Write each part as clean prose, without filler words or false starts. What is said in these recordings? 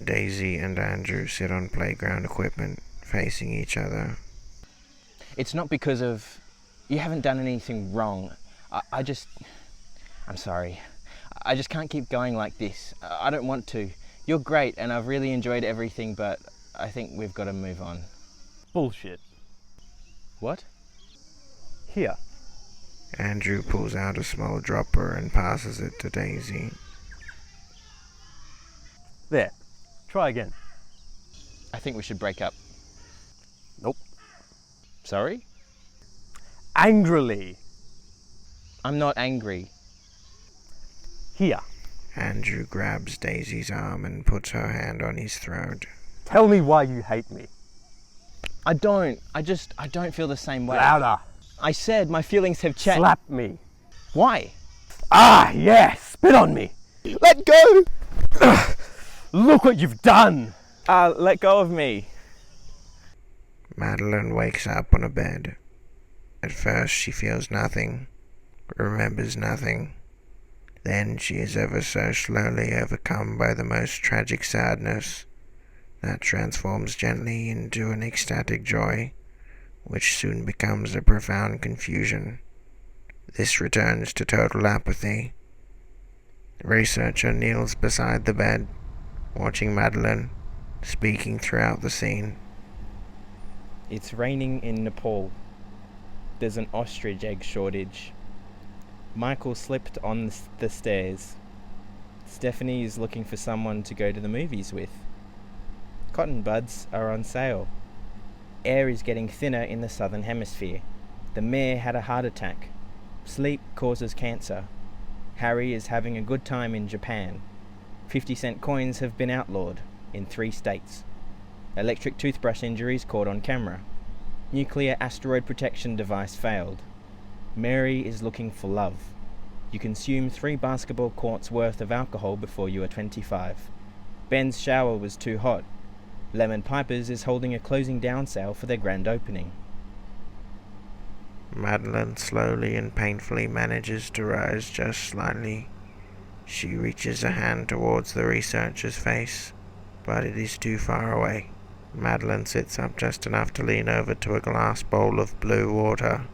Daisy and Andrew sit on playground equipment, facing each other. It's not because of... You haven't done anything wrong. I'm sorry. I just can't keep going like this. I don't want to. You're great and I've really enjoyed everything, but I think we've got to move on. Bullshit. What? Here. Andrew pulls out a small dropper and passes it to Daisy. There. Try again. I think we should break up. Nope. Sorry? Angrily. I'm not angry. Here. Andrew grabs Daisy's arm and puts her hand on his throat. Tell me why you hate me. I don't feel the same way. Louder. I said my feelings have changed. Slap me. Why? Ah, yeah. Spit on me. Let go! Look what you've done. Let go of me. Madeline wakes up on a bed. At first she feels nothing, remembers nothing. Then she is ever so slowly overcome by the most tragic sadness that transforms gently into an ecstatic joy, which soon becomes a profound confusion. This returns to total apathy. The researcher kneels beside the bed, watching Madeline, speaking throughout the scene. It's raining in Nepal. There's an ostrich egg shortage. Michael slipped on the stairs. Stephanie is looking for someone to go to the movies with. Cotton buds are on sale. Air is getting thinner in the southern hemisphere. The mayor had a heart attack. Sleep causes cancer. Harry is having a good time in Japan. 50-cent coins have been outlawed in 3 states. Electric toothbrush injuries caught on camera. Nuclear asteroid protection device failed. Mary is looking for love. You consume 3 basketball courts worth of alcohol before you are 25. Ben's shower was too hot. Lemon Pipers is holding a closing down sale for their grand opening. Madeline slowly and painfully manages to rise just slightly. She reaches a hand towards the researcher's face, but it is too far away. Madeline sits up just enough to lean over to a glass bowl of blue water.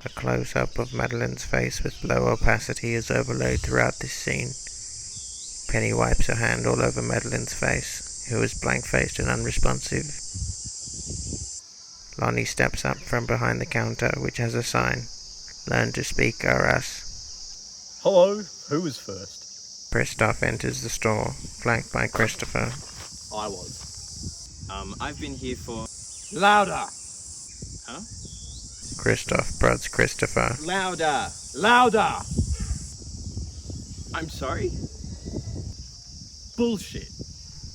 A close-up of Madeline's face with low opacity is overlaid throughout this scene. Penny wipes her hand all over Madeline's face, who is blank-faced and unresponsive. Lonnie steps up from behind the counter, which has a sign, "Learn to speak or us." Hello, who was first? Christoph enters the store, flanked by Christopher. I was. I've been here for... Louder! Huh? Christoph prods Christopher. Louder! Louder! I'm sorry? Bullshit.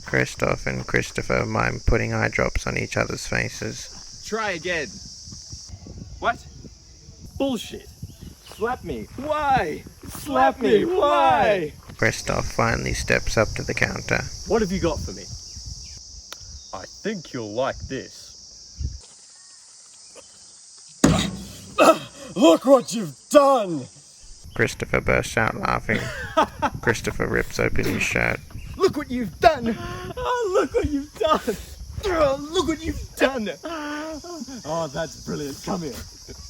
Christoph and Christopher mime putting eye drops on each other's faces. Try again. What? Bullshit. Slap me. Why? Slap me. Why? Christoph finally steps up to the counter. What have you got for me? I think you'll like this. Look what you've done! Christopher bursts out laughing. Christopher rips open his shirt. Look what you've done! Oh, look what you've done! Oh, look what you've done! Oh, that's brilliant. Come here.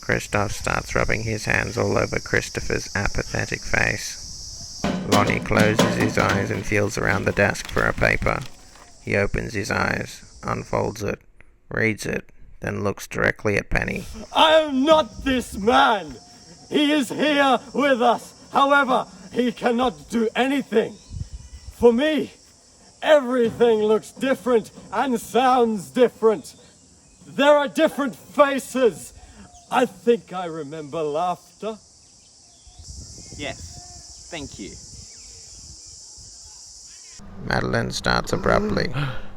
Christoph starts rubbing his hands all over Christopher's apathetic face. Lonnie closes his eyes and feels around the desk for a paper. He opens his eyes, unfolds it, reads it, then looks directly at Penny. I am not this man! He is here with us. However, he cannot do anything. For me, everything looks different and sounds different. There are different faces. I think I remember laughter. Yes, thank you. Madeline starts abruptly.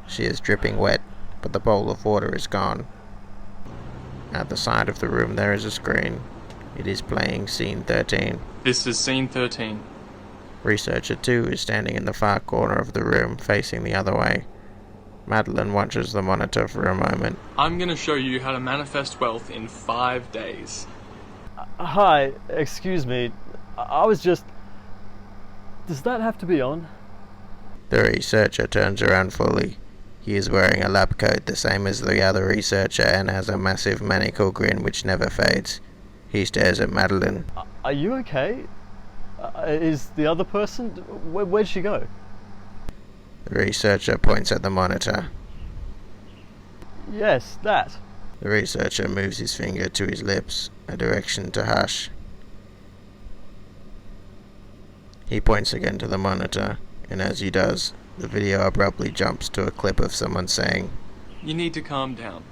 She is dripping wet, but the bowl of water is gone. At the side of the room there is a screen. It is playing scene 13. This is scene 13. Researcher 2 is standing in the far corner of the room, facing the other way. Madeline watches the monitor for a moment. I'm going to show you how to manifest wealth in 5 days. Hi, excuse me. I was just... Does that have to be on? The researcher turns around fully. He is wearing a lab coat the same as the other researcher and has a massive maniacal grin which never fades. He stares at Madeline. Are you okay? Is the other person... Where'd she go? The researcher points at the monitor. Yes, that. The researcher moves his finger to his lips, a direction to hush. He points again to the monitor, and as he does, the video abruptly jumps to a clip of someone saying, You need to calm down.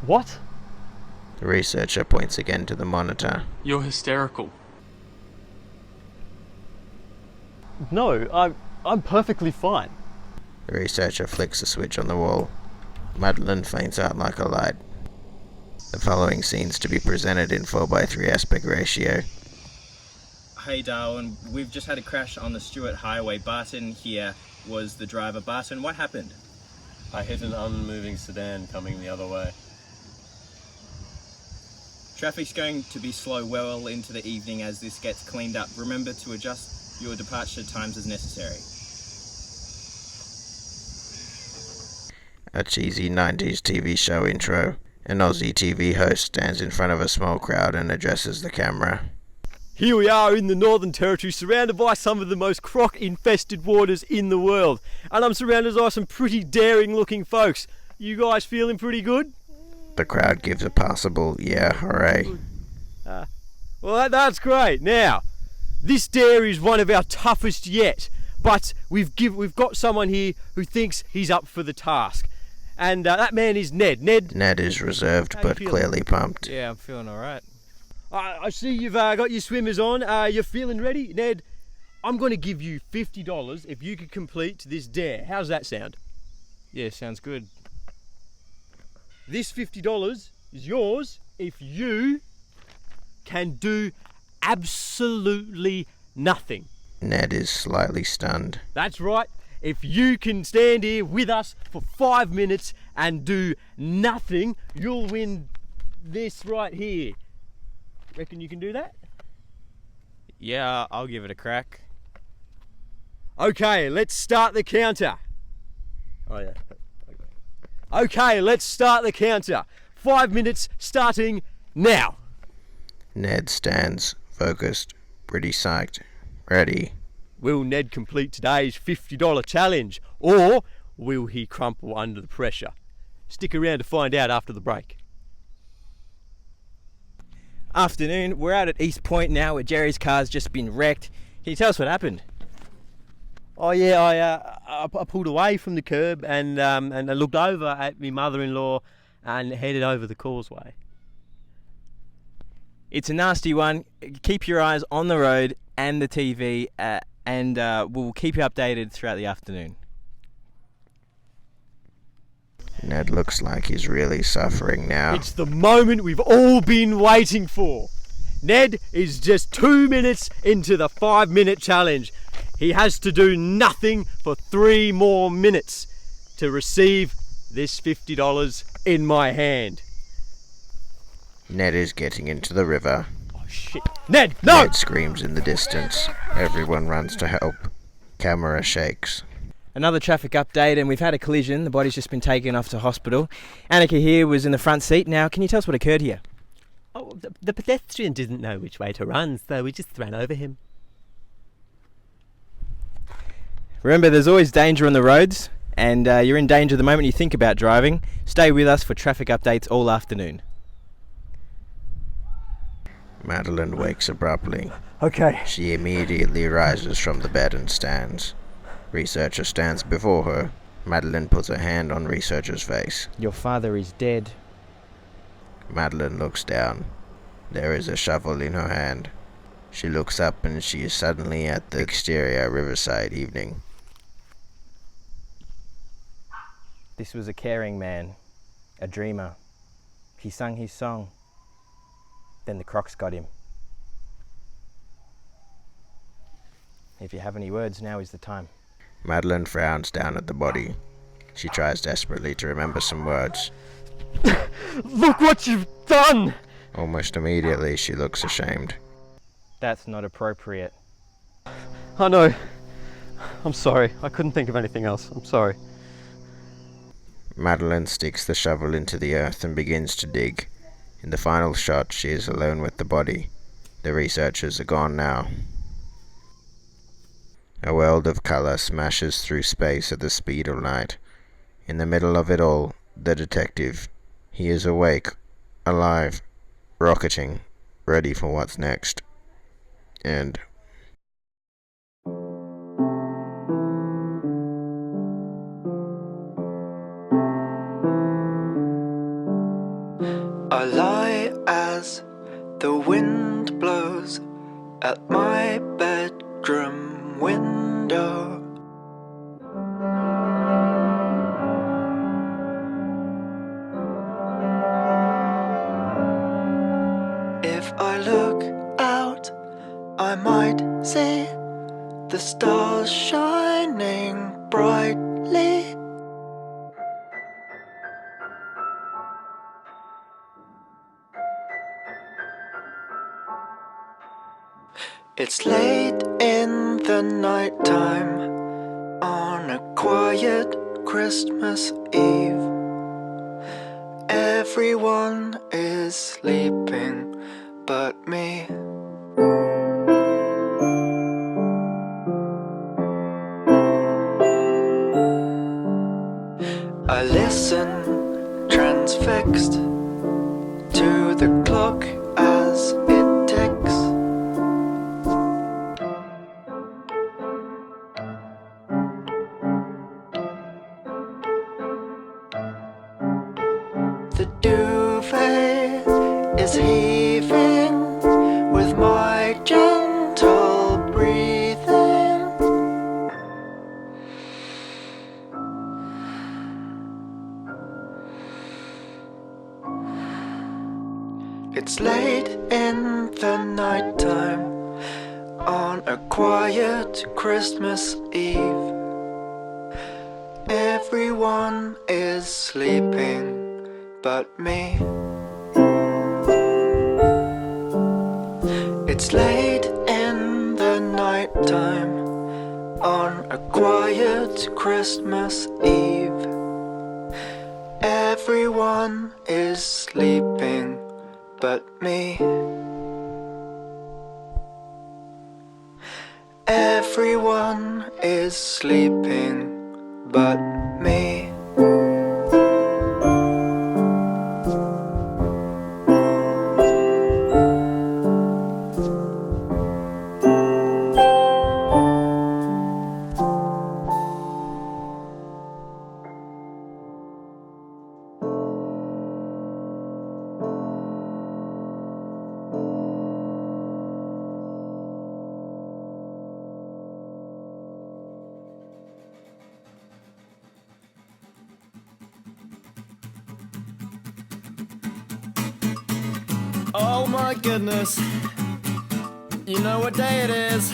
What? The researcher points again to the monitor. You're hysterical. No, I'm perfectly fine. The researcher flicks a switch on the wall. Madeline faints out like a light. The following scene's to be presented in 4:3 aspect ratio. Hey Darwin, we've just had a crash on the Stewart Highway. Barton here was the driver. Barton, what happened? I hit an unmoving sedan coming the other way. Traffic's going to be slow well into the evening as this gets cleaned up. Remember to adjust your departure times as necessary. A cheesy 90s TV show intro. An Aussie TV host stands in front of a small crowd and addresses the camera. Here we are in the Northern Territory, surrounded by some of the most croc-infested waters in the world. And I'm surrounded by some pretty daring-looking folks. You guys feeling pretty good? The crowd gives a passable, yeah, hooray. Well, that's great. Now, this dare is one of our toughest yet, but we've got someone here who thinks he's up for the task. And that man is Ned. Ned is reserved How you but feeling? clearly pumped. Yeah, I'm feeling alright. I see you've got your swimmers on. You're feeling ready? Ned, I'm going to give you $50 if you can complete this dare. How's that sound? Yeah, sounds good. This $50 is yours if you can do absolutely nothing. Ned is slightly stunned. That's right. If you can stand here with us for 5 minutes and do nothing, you'll win this right here. Reckon you can do that? Yeah, I'll give it a crack. Okay, let's start the counter. Oh yeah. Okay, let's start the counter. 5 minutes starting now. Ned stands, focused, pretty psyched, ready. Will Ned complete today's $50 challenge, or will he crumple under the pressure? Stick around to find out after the break. Afternoon, we're out at East Point now where Jerry's car's just been wrecked. Can you tell us what happened? Oh yeah, I pulled away from the curb and I looked over at my mother-in-law and headed over the causeway. It's a nasty one. Keep your eyes on the road and the TV, and we'll keep you updated throughout the afternoon. Ned looks like he's really suffering now. It's the moment we've all been waiting for. Ned is just 2 minutes into the 5-minute challenge. He has to do nothing for 3 more minutes to receive this $50 in my hand. Ned is getting into the river. Oh shit. Ned, no! Ned screams in the distance. Everyone runs to help. Camera shakes. Another traffic update, and we've had a collision. The body's just been taken off to hospital. Annika here was in the front seat. Now, can you tell us what occurred here? Oh, the pedestrian didn't know which way to run, so we just ran over him. Remember, there's always danger on the roads, and you're in danger the moment you think about driving. Stay with us for traffic updates all afternoon. Madeline wakes abruptly. Okay. She immediately rises from the bed and stands. Researcher stands before her. Madeline puts her hand on researcher's face. Your father is dead. Madeline looks down. There is a shovel in her hand. She looks up and she is suddenly at the exterior riverside evening. This was a caring man, a dreamer. He sung his song. Then the crocs got him. If you have any words, now is the time. Madeline frowns down at the body. She tries desperately to remember some words. Look what you've done! Almost immediately she looks ashamed. That's not appropriate. I know. I'm sorry. I couldn't think of anything else. I'm sorry. Madeline sticks the shovel into the earth and begins to dig. In the final shot, she is alone with the body. The researchers are gone now. A world of color smashes through space at the speed of light. In the middle of it all, the detective. He is awake, alive, rocketing, ready for what's next. End. I lie as the wind blows at my bedroom window. If I look out, I might see the stars shining brightly. It's late in the nighttime on a quiet Christmas Eve. Everyone is sleeping but me. I listen, transfixed, to the clock as it ticks. The duvet is heaving with my gentle breathing. It's late in the nighttime on a quiet Christmas Eve. Everyone is sleeping but me. It's late in the nighttime on a quiet Christmas Eve. Everyone is sleeping but me. Everyone is sleeping but me. Oh my goodness, you know what day it is.